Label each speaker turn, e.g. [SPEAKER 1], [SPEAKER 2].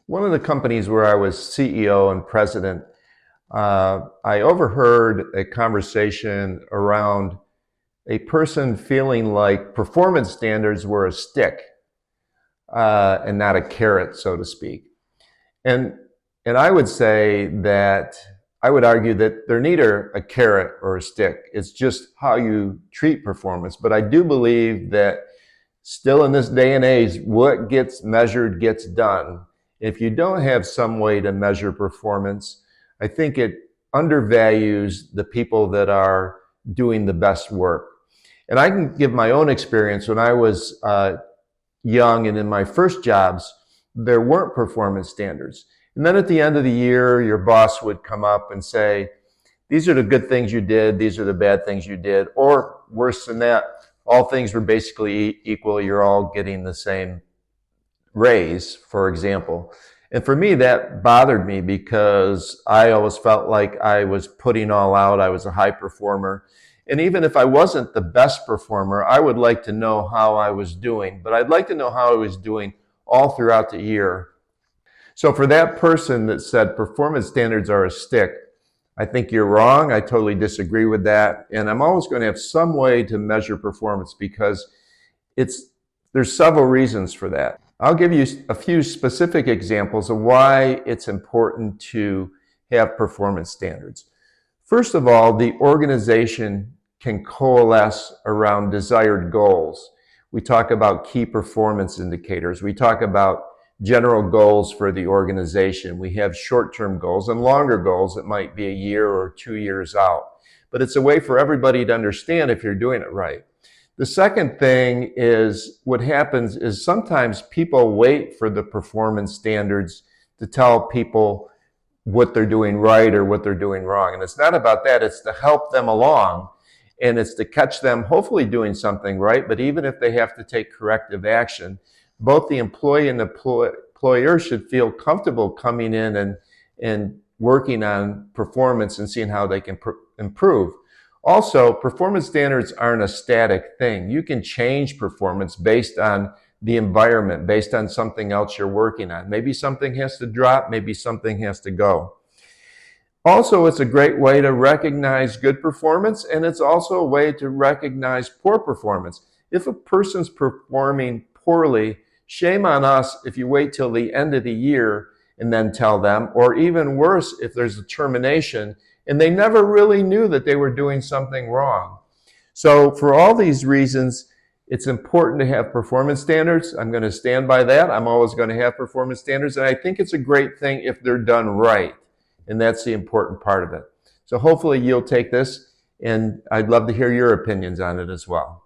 [SPEAKER 1] One of the companies where I was CEO and president, I overheard a conversation around a person feeling like performance standards were a stick and not a carrot, so to speak. And and I would say that I would argue that they're neither a carrot or a stick. It's just how you treat performance. But I do believe that still in this day and age, what gets measured gets done. If you don't have some way to measure performance, I think it undervalues the people that are doing the best work. And I can give my own experience. When I was young and in my first jobs, there weren't performance standards. And then at the end of the year, your boss would come up and say, these are the good things you did, these are the bad things you did, or worse than that, all things were basically equal, you're all getting the same raise, for example. And for me, that bothered me because I always felt like I was putting all out, I was a high performer. And even if I wasn't the best performer, I would like to know how I was doing, but I'd like to know how I was doing all throughout the year. So for that person that said performance standards are a stick, I think you're wrong. I totally disagree with that. And I'm always going to have some way to measure performance because there's several reasons for that. I'll give you a few specific examples of why it's important to have performance standards. First of all, the organization can coalesce around desired goals. We talk about key performance indicators. We talk about general goals for the organization. We have short-term goals and longer goals that might be a year or 2 years out. But it's a way for everybody to understand if you're doing it right. The second thing is what happens is sometimes people wait for the performance standards to tell people what they're doing right or what they're doing wrong. And it's not about that. It's to help them along. And it's to catch them hopefully doing something right. But even if they have to take corrective action, both the employee and the employer should feel comfortable coming in and working on performance and seeing how they can improve. Also, performance standards aren't a static thing. You can change performance based on the environment, based on something else you're working on. Maybe something has to drop, maybe something has to go. Also, it's a great way to recognize good performance, and it's also a way to recognize poor performance. If a person's performing poorly, shame on us if you wait till the end of the year and then tell them, or even worse, if there's a termination and they never really knew that they were doing something wrong. So for all these reasons, it's important to have performance standards. I'm going to stand by that. I'm always going to have performance standards, and I think it's a great thing if they're done right. And that's the important part of it. So hopefully you'll take this, and I'd love to hear your opinions on it as well.